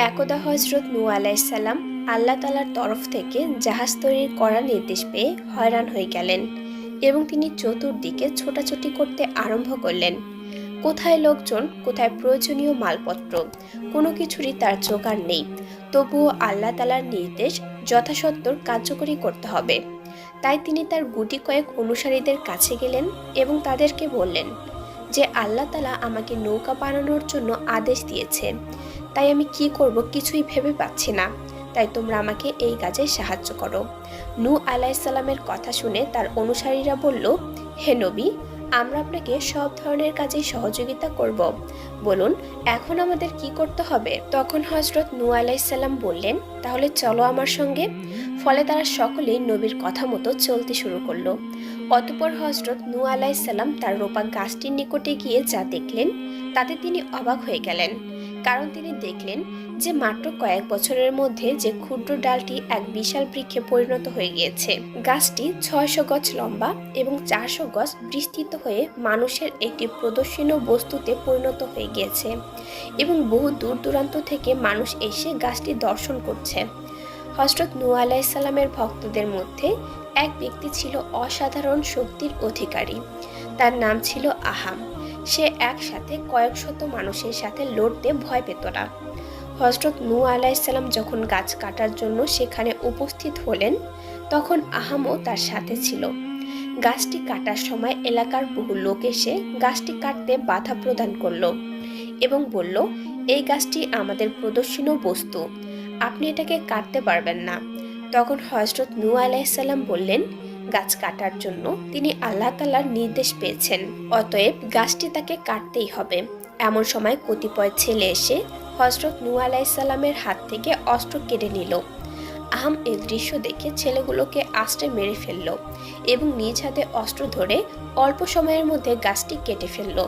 একদা হযরত নূহ আলাইহিস সালাম আল্লাহ তাআলার তরফ থেকে জাহাজ তৈরির করার নির্দেশ পেয়ে হয়রান হয়ে গেলেন এবং তিনি চতুর্দিকে ছোটাছুটি করতে আরম্ভ করলেন। কোথায় লোকজন, কোথায় প্রয়োজনীয় মালপত্র, কোনো কিছুরই তার জোগাড় নেই। তবুও আল্লাহ তাআলার নির্দেশ যথাসত্ত্বর কার্যকরী করতে হবে। তাই তিনি তার গুটি কয়েক অনুসারীদের কাছে গেলেন এবং তাদেরকে বললেন যে আল্লাহ তাআলা আমাকে নৌকা বানানোর জন্য আদেশ দিয়েছে, তাই আমি কি করব কিছুই ভেবে পাচ্ছি না। তাই তোমরা আমাকে এই কাজে সাহায্য করো। নূহ আলাইহিস সালামের কথা শুনে তার অনুসারীরা বলল, হে নবী, আমরা আপনাকে সব ধরনের কাজেই সহযোগিতা করব। বলুন এখন আমাদের কি করতে হবে? তখন হযরত নূহ আলাইহিস সালাম বললেন, তাহলে চলো আমার সঙ্গে। ফলে তারা সকলেই নবীর কথা মতো চলতে শুরু করলো। অতঃপর হযরত নূহ আলাইহিস সালাম তার রোপা গাছটির নিকটে গিয়ে যা দেখলেন তাতে তিনি অবাক হয়ে গেলেন। কারণ তিনি দেখলেন যে মাত্র কয়েক বছরের মধ্যে যে ক্ষুদ্র ডালটি এক বিশাল বৃক্ষে পরিণত হয়ে গিয়েছে। গাছটি ৬০০ গজ লম্বা এবং ৪০০ গজ বিস্তৃত হয়ে মানুষের একটি প্রদর্শনীয় বস্তুতে পরিণত হয়ে গিয়েছে এবং বহু দূর দূরান্ত থেকে মানুষ এসে গাছটি দর্শন করছে। হযরত নূহ আলাইহিস সালামের ভক্তদের মধ্যে এক ব্যক্তি ছিল অসাধারণ শক্তির অধিকারী। তার নাম ছিল আহাম। সে একসাথে কয়েক শত মানুষের সাথে লড়তে ভয় পেত না। হযরত নূহ আলাইহিস সালাম যখন গাছ কাটার জন্য সেখানে উপস্থিত হলেন, তখন আহামও তার সাথে ছিল। গাছটি কাটার সময় এলাকার বহু লোক এসে গাছটি কাটতে বাধা প্রদান করলো এবং বলল, এই গাছটি আমাদের প্রদর্শনীয় বস্তু, আপনি এটাকে কাটতে পারবেন না। তখন হযরত নূহ আলাইহিস সালাম বললেন, গাছ কাটার জন্য তিনি আল্লাহ তাআলার নির্দেশ পেয়েছেন, অতএব গাছটি তাকে কাটতেই হবে। এমন সময় কতিপয় ছেলে এসে হযরত নূহ আলাইহিস সালামের হাত থেকে অস্ত্র কেড়ে নিল। আহাম এই দৃশ্য দেখে ছেলেগুলোকে আস্তে মেরে ফেলল এবং নিজ হাতে অস্ত্র ধরে অল্প সময়ের মধ্যে গাছটি কেটে ফেলল।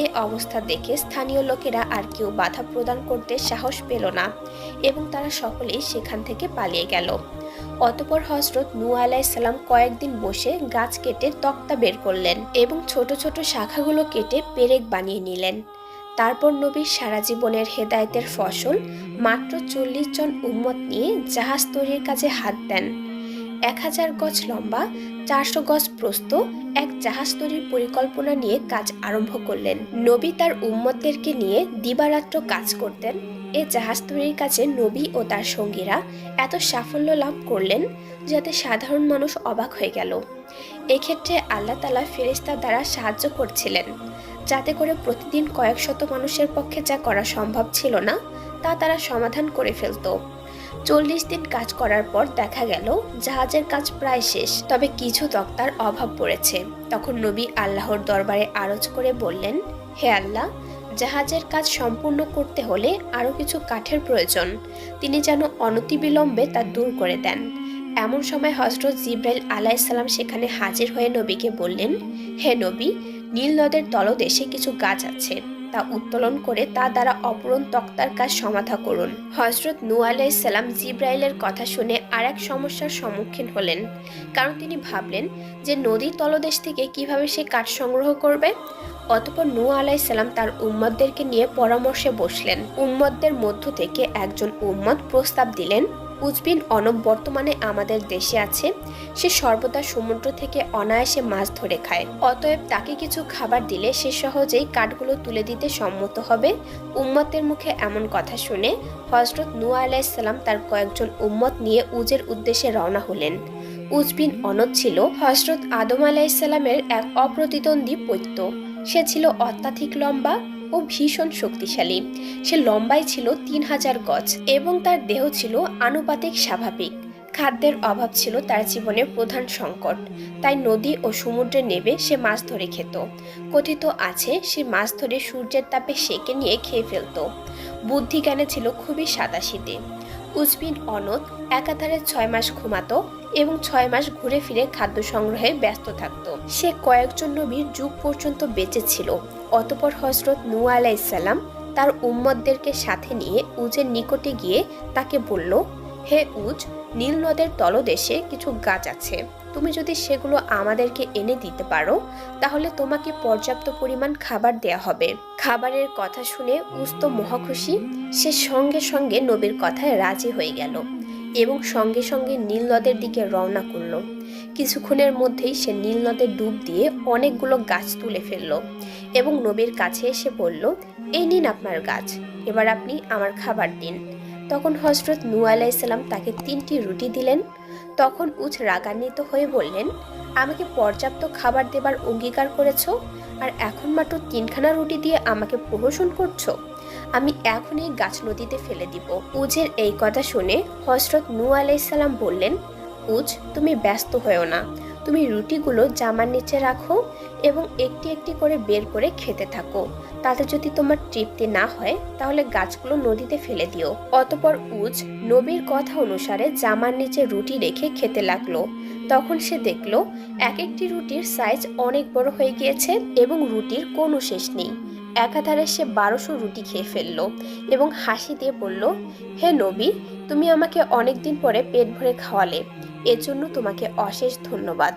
এ অবস্থা দেখে স্থানীয় লোকেরা আর কেউ বাধা প্রদান করতে সাহস পেল না এবং তারা সকলেই সেখান থেকে পালিয়ে গেল। অতঃপর হযরত নূহ আলাইহিস সালাম কয়েকদিন বসে গাছ কেটে তক্তা বের করলেন এবং ছোট ছোট শাখাগুলো কেটে পেরেক বানিয়ে নিলেন। তারপর নবীর সারা জীবনের হেদায়েতের ফসল মাত্র ৪০ জন উম্মত নিয়ে জাহাজ তৈরির কাজে হাত দেন। ১০০০ গজ লম্বা, ৪০০ গজ প্রস্থ এক জাহাজ তৈরির পরিকল্পনা নিয়ে কাজ আরম্ভ করলেন। নবী তার উম্মতদেরকে নিয়ে দিবারাত্র কাজ করতেন। এ জাহাজ তৈরির কাজে নবী ও তার সঙ্গীরা এত সাফল্য লাভ করলেন যাতে সাধারণ মানুষ অবাক হয়ে গেল। এক্ষেত্রে আল্লাহ তাআলা ফেরেশতা দ্বারা সাহায্য করছিলেন, যাতে করে প্রতিদিন কয়েক শত মানুষের পক্ষে যা করা সম্ভব ছিল না তা তারা সমাধান করে ফেলত। ৪০ দিন কাজ করার পর দেখা গেল জাহাজের কাজ প্রায় শেষ, তবে কিছু তক্তার অভাব পড়েছে। তখন নবী আল্লাহর দরবারে আরজ করে বললেন, হে আল্লাহ, জাহাজের কাজ সম্পূর্ণ করতে হলে আরও কিছু কাঠের প্রয়োজন, তিনি যেন অনতিবিলম্বে তা দূর করে দেন। এমন সময় হযরত জিবরাইল আলাইহিস সালাম সেখানে হাজির হয়ে নবীকে বললেন, হে নবী, নীল নদের তলদেশে কিছু গাছ আছে, তা উত্তোলন করে তা দ্বারা অপূরণ তক্তার কাজ সমাধা করুন। হযরত নূহ আলাইহিস সালাম জিবরাইলের কথা শুনে আর এক সমস্যার সম্মুখীন হলেন, কারণ তিনি ভাবলেন যে নদীর তলদেশ থেকে কিভাবে সে কাঠ সংগ্রহ করবে। অতঃপর নূহ আলাইহিস সালাম তার উম্মতদেরকে নিয়ে পরামর্শে বসলেন। উম্মতদের মধ্য থেকে একজন উম্মত প্রস্তাব দিলেন, উজবিন অনব বর্তমানে আমাদের দেশে আছে, সে সর্বদা সমুদ্র থেকে অনায়াসে মাছ ধরে খায়, অতএব তাকে কিছু খাবার দিলে সে সহজেই কাঠগুলো তুলে দিতে সম্মত হবে। উম্মতের মুখে এমন কথা শুনে হযরত নূহ আলাইহিস সালাম তার কয়েকজন উম্মত নিয়ে উজের উদ্দেশ্যে রওনা হলেন। উজবিন অনদ ছিল হযরত আদম আলাইহিস সালামের এক অপ্রতিদ্বন্দ্বী পৈত্য। সে ছিল অত্যাধিক লম্বা ও ভীষণ শক্তিশালী। সে লম্বায় ছিল ৩০০০ গজ এবং তার দেহ ছিল আনুপাতিক স্বাভাবিক। খাদ্যের অভাব ছিল তার জীবনের প্রধান সংকট, তাই নদী ও সমুদ্রে নেমে সে মাছ ধরে খেত। কথিত আছে সে মাছ ধরে সূর্যের তাপে সেকে নিয়ে খেয়ে ফেলত। বুদ্ধি জ্ঞানে ছিল খুবই সাদাসিধে। উজবিন অনদ একাধারে ৬ মাস ঘুমাতো এবং ৬ মাস ঘুরে ফিরে খাদ্য সংগ্রহে ব্যস্ত থাকত। সে কয়েকজন নবীর যুগ পর্যন্ত বেঁচে ছিল। অতঃপর হযরত নূহ আলাইহিস সালাম তার উম্মতদেরকে সাথে নিয়ে উজের নিকটে গিয়ে তাকে বলল, হে উজ, নীল নদের তলদেশে কিছু গাছ আছে, তুমি যদি সেগুলো আমাদেরকে এনে দিতে পারো তাহলে তোমাকে পর্যাপ্ত পরিমাণ খাবার দেয়া হবে। খাবারের কথা শুনে উজ তো মহা খুশি। সে সঙ্গে সঙ্গে নবীর কথায় রাজি হয়ে গেল এবং সঙ্গে সঙ্গে নীল নদের দিকে রওনা করলো। কিছুক্ষণের মধ্যেই সে নীল নদে ডুব দিয়ে অনেকগুলো গাছ তুলে ফেললো এবং নবীর কাছে এসে বলল, এই নিন আপনার গাছ, এবার আপনি আমার খাবার দিন। তখন হযরত নূহ আলাইহিস সালাম তাকে 3টি রুটি দিলেন। তখন উজ রাগান্বিত হয়ে বললেন, আমাকে পর্যাপ্ত খাবার দেবার অঙ্গীকার করেছো, আর এখন মাত্র 3খানা রুটি দিয়ে আমাকে প্রহসন করছো? আমি এখনই গাছ নদীতে ফেলে দিব। উজের এই কথা শুনে হযরত নূহ আলাইহিস সালাম বললেন, উজ, তুমি ব্যস্ত হয়েও না, তুমি রুটিগুলো জামার নিচে রাখো এবং একটি একটি করে বের করে খেতে থাকো। তাতে যদি তোমার তৃপ্তি না হয় তাহলে গাছগুলো নদীতে ফেলে দিও। অতঃপর উজ নবীর কথা অনুসারে জামার নিচে রুটি রেখে খেতে লাগলো। তখন সে দেখলো এক একটি রুটির সাইজ অনেক বড় হয়ে গিয়েছে এবং রুটির কোনো শেষ নেই। একাধারে সে 1200 রুটি খেয়ে ফেললো এবং হাসি দিয়ে বলল, হে নবী, তুমি আমাকে অনেকদিন পরে পেট ভরে খাওয়ালে, এর জন্য তোমাকে অশেষ ধন্যবাদ।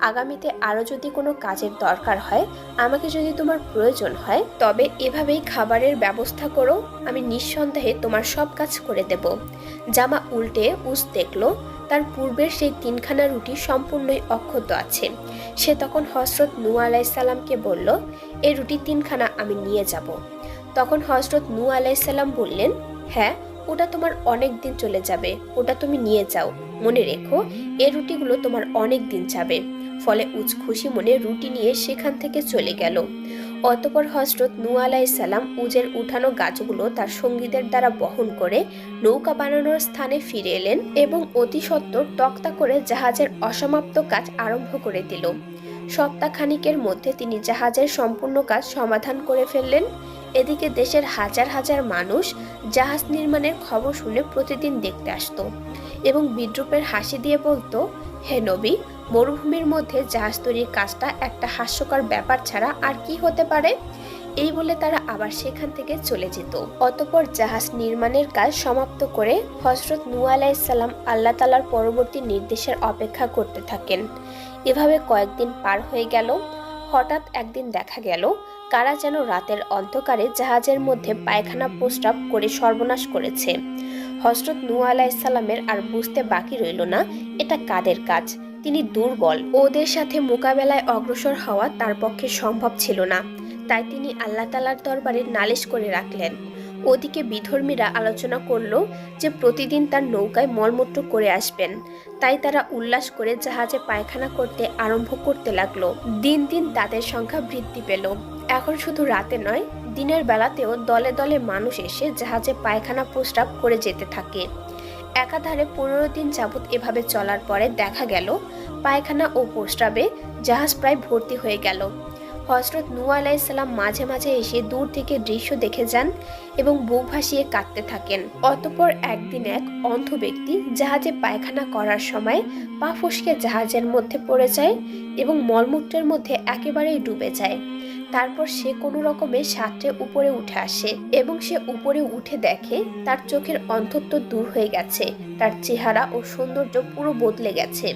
আগামীতে আরও যদি কোনো কাজের দরকার হয়, আমাকে যদি তোমার প্রয়োজন হয়, তবে এভাবেই খাবারের ব্যবস্থা করো, আমি নিঃসন্দেহে তোমার সব কাজ করে দেব। জামা উল্টে উজ দেখলো তার পূর্বের সেই 3খানা রুটি সম্পূর্ণই অক্ষত আছে। সে তখন হযরত নূহ আলাইহিস সালামকে বলল, এই রুটি 3খানা আমি নিয়ে যাব। তখন হযরত নূহ আলাইহিস সালাম বললেন, হ্যাঁ, ওটা তোমার অনেক দিন চলে যাবে, ওটা তুমি নিয়ে যাও। মনে রেখো, এই রুটিগুলো তোমার অনেক দিন যাবে। ফলে উজ খুশি মনে রুটি নিয়ে সেখান থেকে চলে গেল। অতঃপর হযরত নূহ আলাইহিস সালাম উজের উঠানো গাছগুলো তার সঙ্গীদের দ্বারা বহন করে নৌকা বানানোর স্থানে ফিরে এলেন এবং অতি সত্বর তক্তা করে জাহাজের অসমাপ্ত কাজ আরম্ভ করে দিল। সপ্তাহখানিকের মধ্যে তিনি জাহাজের সম্পূর্ণ কাজ সমাধান করে ফেললেন। এদিকে দেশের হাজার হাজার মানুষ জাহাজ নির্মাণের খবর শুনে প্রতিদিন দেখতে আসতো এবং বিদ্রূপের হাসি দিয়ে বলতো, হে নবী, মরুভূমির মধ্যে জাহাজ তৈরির কাজটা একটা হাস্যকর ব্যাপার ছাড়া আর কি হতে পারে? এই বলে তারা আবার সেখান থেকে চলে যেত। অতঃপর জাহাজ নির্মাণের কাজ সমাপ্ত করে হযরত নূহ আলাইহিস সালাম আল্লাহ তাআলার পরবর্তী নির্দেশের অপেক্ষা করতে থাকেন। এভাবে কয়েকদিন পার হয়ে গেল। হঠাৎ একদিন দেখা গেল কারা যেন রাতের অন্ধকারে জাহাজের মধ্যে পায়খানা প্রস্রাব করে সর্বনাশ করেছে। হযরত নূহ আলাইহিস সালামের আর বুঝতে বাকি রইল না এটা কাদের কাজ। তিনি দুর্বল, ওদের সাথে মোকাবেলায় অগ্রসর হওয়া তার পক্ষে সম্ভব ছিল না। তাই তিনি আল্লাহ তাআলার দরবারে নালিশ করে রাখলেন। ওদিকে বিধর্মীরা আলোচনা করলো যে প্রতিদিন তার নৌকায় মলমূত্র করে আসবেন। তাই তারা উল্লাস করে জাহাজে পায়খানা করতে আরম্ভ করতে লাগলো। দিন দিন তাদের সংখ্যা বৃদ্ধি পেল। এখন শুধু রাতে নয়, দিনের বেলাতেও দলে দলে মানুষ এসে জাহাজে পায়খানা প্রস্রাব করে যেতে থাকে। একাধারে 15 দিন যাবৎ এভাবে চলার পরে দেখা গেল পায়খানা ও প্রস্রাবে জাহাজ প্রায় ভর্তি হয়ে গেল। হযরত নূহ আলাইহিস সালাম মাঝে মাঝে এসে দূর থেকে দৃশ্য দেখে যান এবং বুক ভাসিয়ে কাঁদতে থাকেন। অতঃপর একদিন এক অন্ধ ব্যক্তি জাহাজে পায়খানা করার সময় পা ফসকে জাহাজের মধ্যে পড়ে যায় এবং মলমূত্রের মধ্যে একেবারেই ডুবে যায়। তারপর সে কোনো রকমে সাঁতরে উপরে উঠে আসে এবং সে উপরে উঠে দেখে তার চোখের অন্ধত্ব দূর হয়ে গেছে, তার চেহারা ও সৌন্দর্য পুরো বদলে গেছে।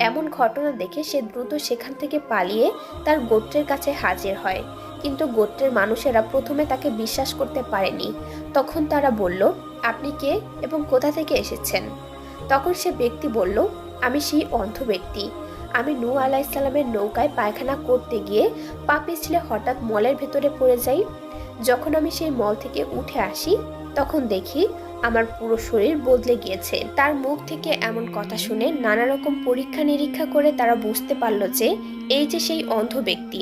এমন ঘটনা দেখে সে দ্রুত সেখান থেকে পালিয়ে তার গোত্রের কাছে হাজির হয়। কিন্তু গোত্রের মানুষেরা প্রথমে তাকে বিশ্বাস করতে পারেনি। তখন তারা বলল, আপনি কে এবং কোথা থেকে এসেছেন? তখন সে ব্যক্তি বলল, আমি সেই অন্ধ ব্যক্তি। আমি নূহ আলাইহিস সালামের নৌকায় পায়খানা করতে গিয়ে পা পিছলে হঠাৎ মলের ভেতরে পড়ে যাই। যখন আমি সেই মল থেকে উঠে আসি তখন দেখি আমার পুরো শরীর বদলে গিয়েছে। তার মুখ থেকে এমন কথা শুনে নানা রকম পরীক্ষা নিরীক্ষা করে তারা বুঝতে পারল যে এই যে সেই অন্ধ ব্যক্তি।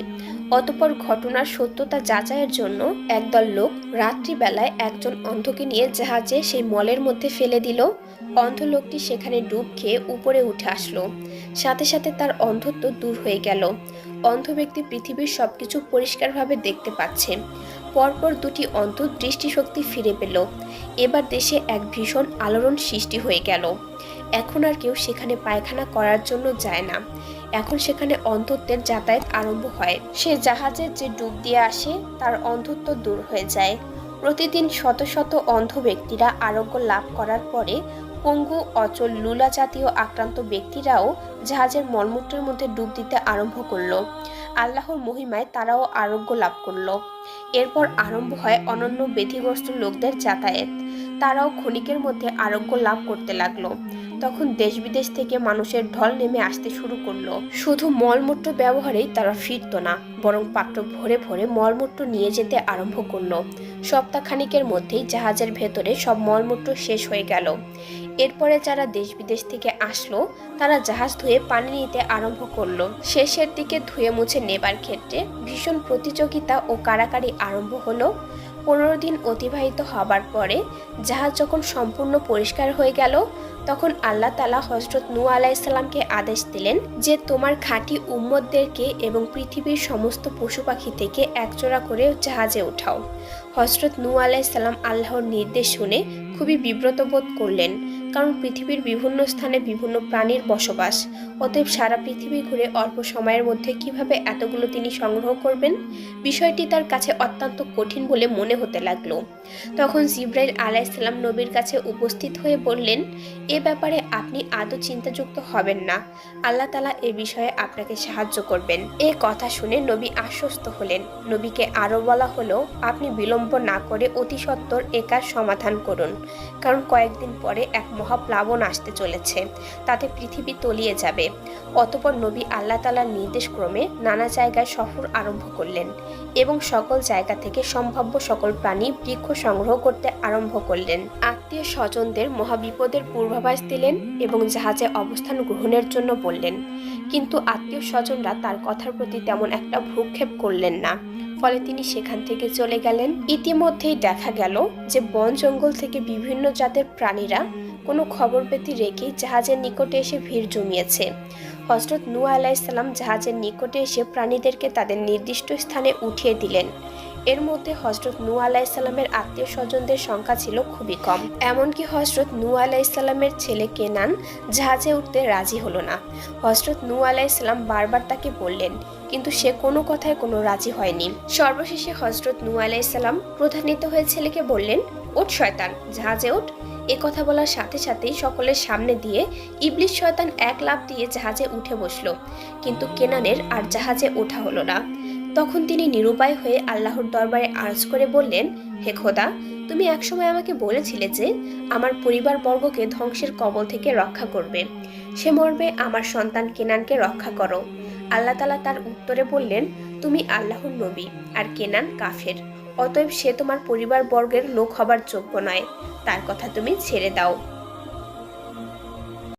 অতঃপর ঘটনার সত্যতা যাচাইয়ের জন্য একদল লোক রাত্রিবেলায় একজন অন্ধকে নিয়ে জাহাজে সেই মলের মধ্যে ফেলে দিল। অন্ধ লোকটি সেখানে ডুব খেয়ে উপরে উঠে আসলো। সাথে সাথে তার অন্ধত্ব দূর হয়ে গেল। অন্ধ ব্যক্তি পৃথিবীর সবকিছু পরিষ্কারভাবে দেখতে পাচ্ছে। পরপর দুটি অন্ধ দৃষ্টিশক্তি ফিরে পেল। এবার দেশে এক ভীষণ আলোড়ন সৃষ্টি হয়ে গেল। এখন আর কেউ সেখানে পায়খানা করার জন্য যায় না। এখন সেখানে অন্ধত্বের যাতায়াত আরম্ভ হয়। সে জাহাজে যে ডুব দিয়ে আসে তার অন্ধত্ব দূর হয়ে যায়। প্রতিদিন শত শত অন্ধ ব্যক্তিরা আরোগ্য লাভ করার পরে পঙ্গু, অচল, লুলা জাতীয় আক্রান্ত ব্যক্তিরাও জাহাজের মলমূত্রের মধ্যে ডুব দিতে আরম্ভ করলো। আল্লাহর মহিমায় তারাও আরোগ্য লাভ করলো। এরপর আরম্ভ হয় অনন্য ব্যাধিগ্রস্ত লোকদের যাতায়াত। তারাও ক্ষণিকের মধ্যে আরোগ্য লাভ করতে লাগলো। তখন দেশ বিদেশ থেকে মানুষের ঢল নেমে আসতে শুরু করলো। শুধু মলমূত্র ব্যবহারেই তারা ফিরত না, বরং পাত্র ভরে ভরে মলমূত্র নিয়ে যেতে আরম্ভ করলো। সপ্তাহখানিকের মধ্যেই জাহাজের ভেতরে সব মলমূত্র শেষ হয়ে গেল। এরপরে যারা দেশ বিদেশ থেকে আসলো তারা জাহাজ ধুয়ে পানি নিতে আরম্ভ করলো। শেষের দিকে ধুয়ে মুছে নেবার ক্ষেত্রে ভীষণ প্রতিযোগিতা ও কাড়াকাড়ি আরম্ভ হলো। 15 দিন অতিবাহিত হবার পরে জাহাজ যখন সম্পূর্ণ পরিষ্কার হয়ে গেল, তখন আল্লাহ তাআলা হযরত নূহ আলাইহিস সালামকে আদেশ দিলেন যে তোমার খাঁটি উম্মতদেরকে এবং পৃথিবীর সমস্ত পশু পাখি থেকে একজোড়া করে জাহাজে উঠাও। হযরত নূহ আলাইহিস সালাম আল্লাহর নির্দেশ শুনে খুবই বিব্রত বোধ করলেন, কারণ পৃথিবীর বিভিন্ন স্থানে বিভিন্ন প্রাণীর বসবাস। অতএব সারা পৃথিবী ঘুরে অল্প সময়ের মধ্যে কিভাবে এতগুলো তিনি সংগ্রহ করবেন, বিষয়টি তার কাছে অত্যন্ত কঠিন বলে মনে হতে লাগলো। তখন জিবরাইল আলাইহিস সালাম নবীর কাছে উপস্থিত হয়ে বললেন, এ ব্যাপারে আপনি আদৌ চিন্তাযুক্ত হবেন না, আল্লাহ তাআলা এ বিষয়ে আপনাকে সাহায্য করবেন। এ কথা শুনে নবী আশ্বস্ত হলেন। নবীকে আরও বলা হলো, আপনি বিলম্ব না করে অতি সত্বর এ কাজ সমাধান করুন, কারণ কয়েকদিন পরে এক মহাপ্লাবন আসতে চলেছে, তাতে পৃথিবী তলিয়ে যাবে। অতঃপর নবী আল্লাহ তাআলার নির্দেশক্রমে নানা জায়গায় সফর আরম্ভ করলেন এবং সকল জায়গা থেকে সম্ভাব্য সকল প্রাণী বৃক্ষ সংগ্রহ করতে আরম্ভ করলেন। আত্মীয় স্বজনদের মহাবিপদের পূর্বাভাস দিলেন এবং জাহাজে অবস্থান গ্রহণের জন্য বললেন, কিন্তু আত্মীয় স্বজনরা তার কথার প্রতি তেমন একটা ভ্রুক্ষেপ করলেন না। ফলে তিনি সেখান থেকে চলে গেলেন। ইতিমধ্যেই দেখা গেল যে বন জঙ্গল থেকে বিভিন্ন জাতের প্রাণীরা কোনো খবর পেতে রেখেই জাহাজের নিকটে এসে ভিড় জমিয়েছে। হযরত নূহ আলাইহিস সালাম জাহাজের নিকটে এসে প্রাণীদেরকে তাদের নির্দিষ্ট স্থানে উঠিয়ে দিলেন। এর মধ্যে হযরত নূহ আলাইহিস সালামের আত্মীয় স্বজনদের সংখ্যা ছিল খুবই কম। এমনকি হযরত নূহ আলাইহিস সালামের ছেলে কেনান জাহাজে উঠতে রাজি হলো না। হযরত নূহ আলাইহিস সালাম বারবার তাকে বললেন, কিন্তু সে কোনো কথায় কোনো রাজি হয়নি। সর্বশেষে হযরত নূহ আলাইহিস সালাম ক্রোধান্বিত হয়ে ছেলেকে বললেন, ওঠ শয়তান, জাহাজে ওঠ। এ কথা বলার সাথে সাথেই সকলের সামনে দিয়ে ইবলিস শয়তান এক লাফ দিয়ে জাহাজে উঠে বসলো, কিন্তু কেনানের আর জাহাজে ওঠা হলো না। তখন তিনি নিরুপায় হয়ে আল্লাহর দরবারে আরজ করে বললেন, হে খোদা, তুমি একসময় আমাকে বলেছিলে যে আমার পরিবারবর্গকে ধ্বংসের কবল থেকে রক্ষা করবে, সে মর্মে আমার সন্তান কেনানকে রক্ষা করো। আল্লাহ তাআলা তার উত্তরে বললেন, তুমি আল্লাহর নবী আর কেনান কাফের, অতএব সে তোমার পরিবারবর্গের লোক হবার যোগ্য নয়, তার কথা তুমি ছেড়ে দাও।